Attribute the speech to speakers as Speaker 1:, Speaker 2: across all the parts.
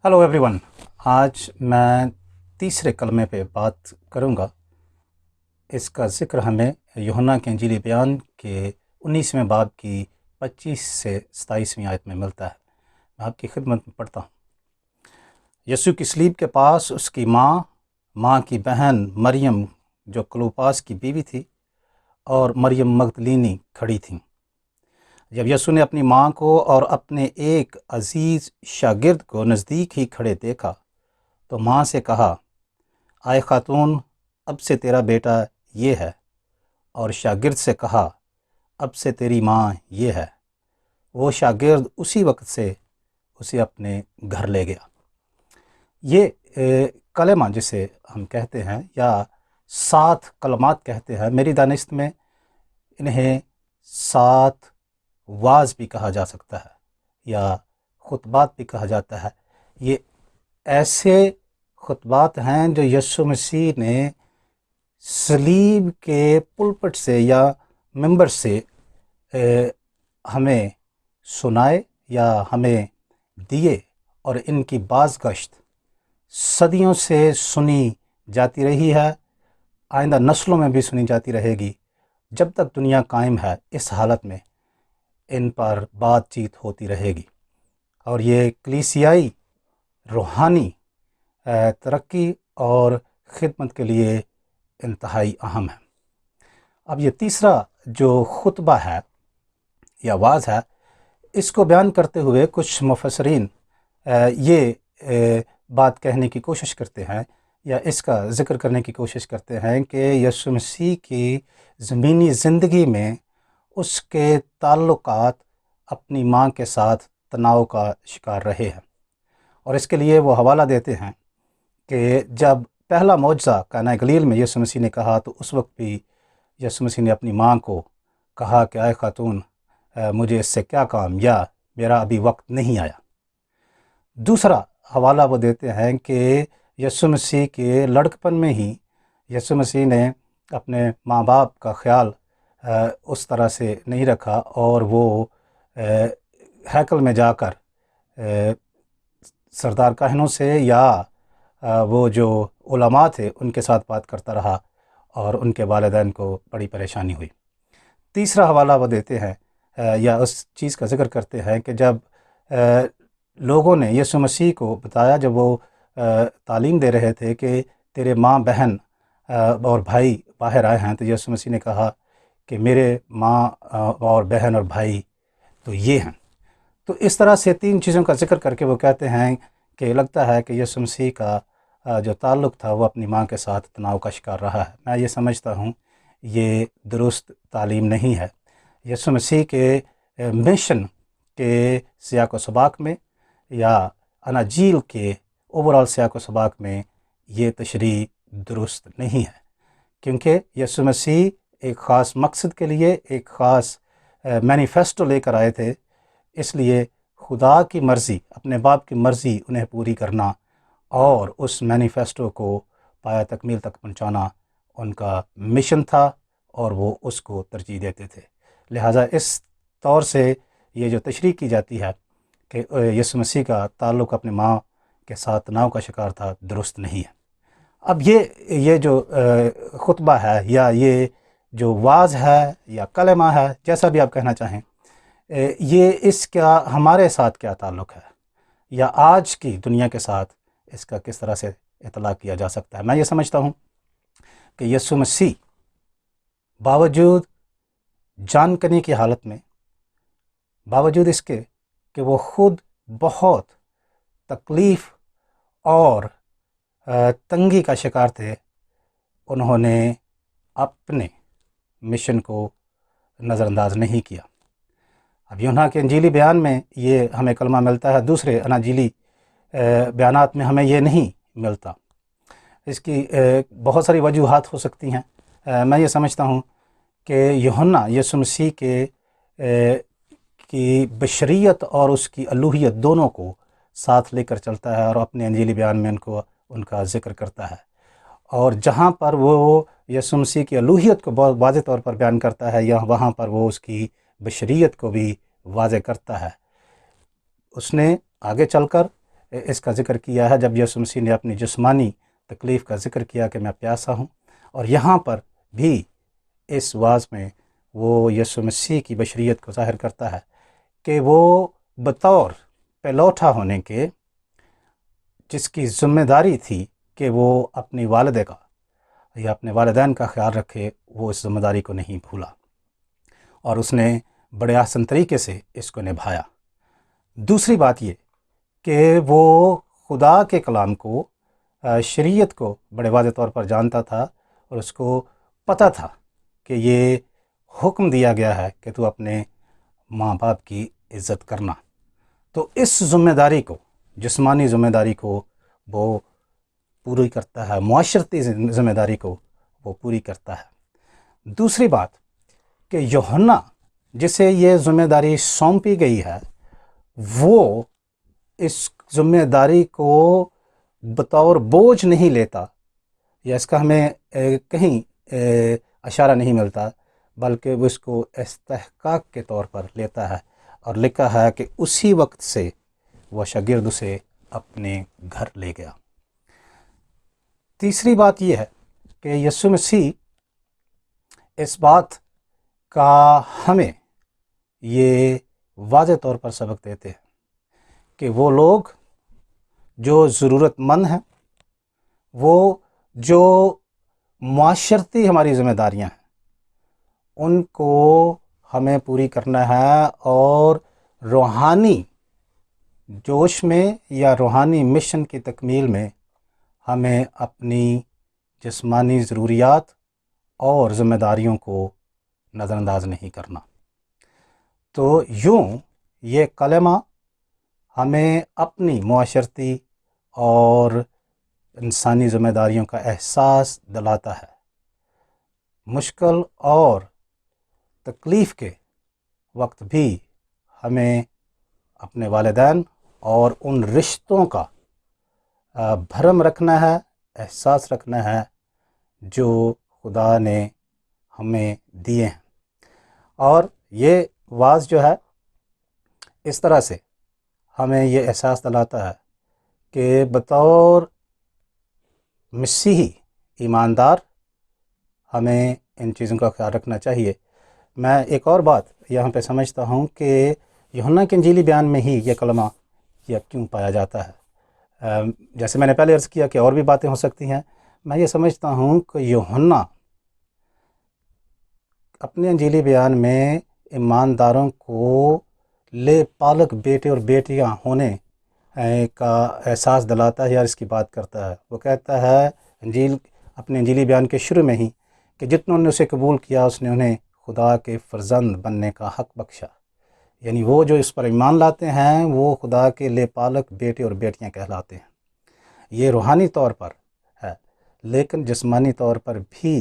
Speaker 1: Hello everyone. आज मैं तीसरे कलमे पे बात करूंगा। इसका ज़िक्र हमें यूहन्ना के इंजीली बयान के 19वें बाब की 25 से 27वीं आयत में मिलता है। मैं आपकी खिदमत में पढ़ता हूँ। यीशु की सलीब के पास उसकी माँ की बहन मरियम जो क्लोपास की बीवी थी और मरियम मगदलीनी खड़ी थीं। जब यीशु ने अपनी माँ को और अपने एक अजीज़ शागिर्द को नज़दीक ही खड़े देखा तो माँ से कहा, आए खातून, अब से तेरा बेटा ये है। और शागिर्द से कहा, अब से तेरी माँ ये है। वो शागिर्द उसी वक्त से उसे अपने घर ले गया। ये कलमा जिसे हम कहते हैं या 7 कलमात कहते हैं, मेरी दानिश्त में इन्हें 7 वाज भी कहा जा सकता है या खुतबात भी कहा जाता है। ये ऐसे खुतबात हैं जो यीशु मसीह ने सलीब के पुलपट से या मिंबर से हमें सुनाए या हमें दिए, और इनकी बाज़गश्त सदियों से सुनी जाती रही है, आइंदा नस्लों में भी सुनी जाती रहेगी। जब तक दुनिया कायम है, इस हालत में इन पर बातचीत होती रहेगी। और ये कलीसियाई रूहानी तरक्की और खिदमत के लिए इंतहाई अहम है। अब ये तीसरा जो खुतबा है या वाज़ है, इसको बयान करते हुए कुछ मुफस्सिरीन ये बात कहने की कोशिश करते हैं या इसका ज़िक्र करने की कोशिश करते हैं कि यीशु मसीह की ज़मीनी ज़िंदगी में उसके ताल्लुकात अपनी माँ के साथ तनाव का शिकार रहे हैं। और इसके लिए वो हवाला देते हैं कि जब पहला मौजज़ा काना गलील में यीशु मसीह ने कहा तो उस वक्त भी यीशु मसीह ने अपनी माँ को कहा कि आए खातून, मुझे इससे क्या काम, या मेरा अभी वक्त नहीं आया। दूसरा हवाला वो देते हैं कि यीशु मसीह के लड़कपन में ही यीशु मसीह ने अपने माँ बाप का ख्याल उस तरह से नहीं रखा और वो हैकल में जाकर सरदार काहनों से या वो जो उलमा थे उनके साथ बात करता रहा और उनके वालिदैन को बड़ी परेशानी हुई। तीसरा हवाला वो देते हैं या उस चीज़ का ज़िक्र करते हैं कि जब लोगों ने यीशु मसीह को बताया, जब वो तालीम दे रहे थे कि तेरे माँ बहन और भाई बाहर आए हैं, तो यीशु मसीह ने कहा कि मेरे माँ और बहन और भाई तो ये हैं। तो इस तरह से 3 चीज़ों का ज़िक्र करके वो कहते हैं कि लगता है कि यीशु मसीह का जो ताल्लुक़ था वो अपनी माँ के साथ तनाव का शिकार रहा है। मैं ये समझता हूँ ये दुरुस्त तालीम नहीं है। यीशु मसीह के मिशन के सियाक़ व सबाक़ में या अनाजील के ओवरऑल सियाक़ व सबाक़ में ये तशरीह दुरुस्त नहीं है, क्योंकि यीशु मसीह एक ख़ास मकसद के लिए एक ख़ास मैनिफेस्टो लेकर आए थे। इसलिए खुदा की मर्ज़ी, अपने बाप की मर्ज़ी उन्हें पूरी करना और उस मैनिफेस्टो को पाया तकमील तक पहुंचाना उनका मिशन था और वो उसको तरजीह देते थे। लिहाजा इस तौर से ये जो तशरीह की जाती है कि यीशु मसीह का ताल्लुक़ अपने माँ के साथ तनाव का शिकार था, दुरुस्त नहीं है। अब ये जो खुतबा है या ये जो वाज़ है या कलमा है, जैसा भी आप कहना चाहें, ये इसका हमारे साथ क्या ताल्लुक़ है या आज की दुनिया के साथ इसका किस तरह से इतलाक़ किया जा सकता है। मैं ये समझता हूँ कि यीशु मसीह बावजूद जानकनी की हालत में, बावजूद इसके कि वो ख़ुद बहुत तकलीफ़ और तंगी का शिकार थे, उन्होंने अपने मिशन को नज़रअंदाज नहीं किया। अब यूहन्ना के इंजीली बयान में ये हमें कलमा मिलता है, दूसरे अनाजीली बयानात में हमें ये नहीं मिलता। इसकी बहुत सारी वजूहात हो सकती हैं। मैं ये समझता हूँ कि यूहन्ना यीशु मसीह की बशरियत और उसकी अलूहियत दोनों को साथ लेकर चलता है और अपने इंजीली बयान में उनका ज़िक्र करता है। और जहाँ पर वो यीशु मसीह की अलूहियत को बहुत वाज़ेह तौर पर बयान करता है, या वहाँ पर वो उसकी बशरियत को भी वाज़ेह करता है। उसने आगे चलकर اس کا ذکر کیا ہے جب یسوع مسیح نے اپنی جسمانی تکلیف کا ذکر کیا کہ میں پیاسا ہوں، اور یہاں پر بھی اس واعظ میں وہ یسوع مسیح کی بشریت کو ظاہر کرتا ہے کہ وہ بطور پلوٹا ہونے کے، جس کی ذمہ داری تھی کہ وہ اپنی والدہ کا یا اپنے والدین کا خیال رکھے، وہ اس ذمہ داری کو نہیں بھولا اور اس نے بڑے احسن طریقے سے اس کو نبھایا۔ دوسری بات یہ کہ وہ خدا کے کلام کو، شریعت کو بڑے واضح طور پر جانتا تھا، اور اس کو پتہ تھا کہ یہ حکم دیا گیا ہے کہ تو اپنے ماں باپ کی عزت کرنا۔ تو اس ذمہ داری کو، جسمانی ذمہ داری کو وہ پوری کرتا ہے، معاشرتی ذمہ داری کو وہ پوری کرتا ہے۔ دوسری بات کہ یوحنا جسے یہ ذمہ داری سونپی گئی ہے، وہ اس ذمہ داری کو بطور بوجھ نہیں لیتا، یا اس کا ہمیں کہیں اشارہ نہیں ملتا، بلکہ وہ اس کو استحقاق کے طور پر لیتا ہے، اور لکھا ہے کہ اسی وقت سے وہ شاگرد اسے اپنے گھر لے گیا۔ تیسری بات یہ ہے کہ یسوع مسیح اس بات کا ہمیں یہ واضح طور پر سبق دیتے ہیں کہ وہ لوگ جو ضرورت مند ہیں، وہ جو معاشرتی ہماری ذمہ داریاں ہیں، ان کو ہمیں پوری کرنا ہے، اور روحانی جوش میں یا روحانی مشن کی تکمیل میں ہمیں اپنی جسمانی ضروریات اور ذمہ داریوں کو نظر انداز نہیں کرنا۔ تو یوں یہ کلمہ ہمیں اپنی معاشرتی اور انسانی ذمہ داریوں کا احساس دلاتا ہے۔ مشکل اور تکلیف کے وقت بھی ہمیں اپنے والدین اور ان رشتوں کا بھرم رکھنا ہے، احساس رکھنا ہے جو خدا نے ہمیں دیے ہیں۔ اور یہ واعظ جو ہے اس طرح سے ہمیں یہ احساس دلاتا ہے کہ بطور مسیحی ایماندار ہمیں ان چیزوں کا خیال رکھنا چاہیے۔ میں ایک اور بات یہاں پہ سمجھتا ہوں کہ یوحنا کے انجیلی بیان میں ہی یہ کلمہ یہ کیوں پایا جاتا ہے۔ جیسے میں نے پہلے عرض کیا کہ اور بھی باتیں ہو سکتی ہیں، میں یہ سمجھتا ہوں کہ یوحنا اپنے انجیلی بیان میں ایمانداروں کو لے پالک بیٹے اور بیٹیاں ہونے کا احساس دلاتا ہے، یا اس کی بات کرتا ہے۔ وہ کہتا ہے اپنے انجیلی بیان کے شروع میں ہی کہ جتنوں نے اسے قبول کیا اس نے انہیں خدا کے فرزند بننے کا حق بخشا، یعنی وہ جو اس پر ایمان لاتے ہیں وہ خدا کے لے پالک بیٹے اور بیٹیاں کہلاتے ہیں۔ یہ روحانی طور پر ہے، لیکن جسمانی طور پر بھی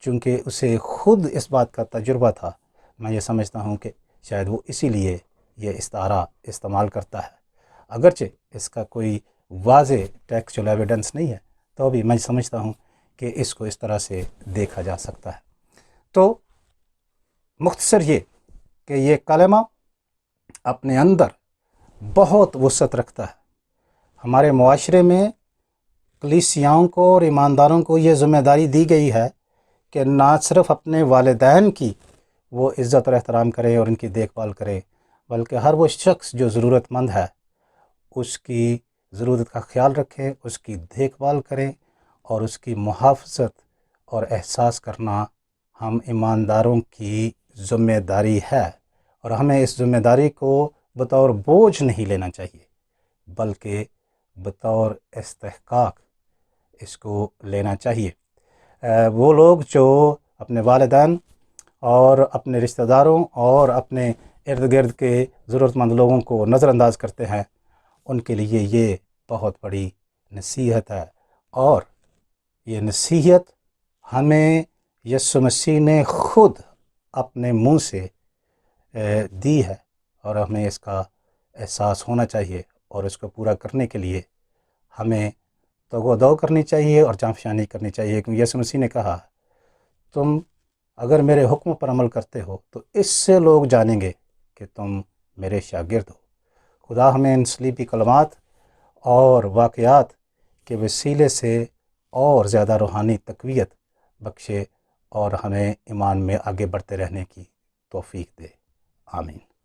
Speaker 1: چونکہ اسے خود اس بات کا تجربہ تھا، میں یہ سمجھتا ہوں کہ شاید وہ اسی لیے یہ استعارہ استعمال کرتا ہے، اگرچہ اس کا کوئی واضح ٹیکسچول ایویڈنس نہیں ہے، تو بھی میں سمجھتا ہوں کہ اس کو اس طرح سے دیکھا جا سکتا ہے۔ تو مختصر یہ کہ یہ کلمہ اپنے اندر بہت وسعت رکھتا ہے۔ ہمارے معاشرے میں کلیسیاؤں کو اور ایمانداروں کو یہ ذمہ داری دی گئی ہے کہ نہ صرف اپنے والدین کی وہ عزت اور احترام کرے اور ان کی دیکھ بھال کرے، بلکہ ہر وہ شخص جو ضرورت مند ہے اس کی ضرورت کا خیال رکھیں، اس کی دیکھ بھال کریں، اور اس کی محافظت اور احساس کرنا ہم ایمانداروں کی ذمہ داری ہے، اور ہمیں اس ذمہ داری کو بطور بوجھ نہیں لینا چاہیے، بلکہ بطور استحقاق اس کو لینا چاہیے۔ وہ لوگ جو اپنے والدین اور اپنے رشتہ داروں اور اپنے ارد گرد کے ضرورت مند لوگوں کو نظر انداز کرتے ہیں، ان کے لیے یہ بہت بڑی نصیحت ہے، اور یہ نصیحت ہمیں یسوع مسیح نے خود اپنے منہ سے دی ہے، اور ہمیں اس کا احساس ہونا چاہیے، اور اس کو پورا کرنے کے لیے ہمیں توغ و دو کرنی چاہیے اور جانفشانی کرنی چاہیے، کیونکہ یسوع مسیح نے کہا تم اگر میرے حکم پر عمل کرتے ہو تو اس سے لوگ جانیں گے کہ تم میرے شاگرد ہو۔ خدا ہمیں ان صلیبی کلمات اور واقعات کے وسیلے سے اور زیادہ روحانی تقویت بخشے اور ہمیں ایمان میں آگے بڑھتے رہنے کی توفیق دے۔ آمین۔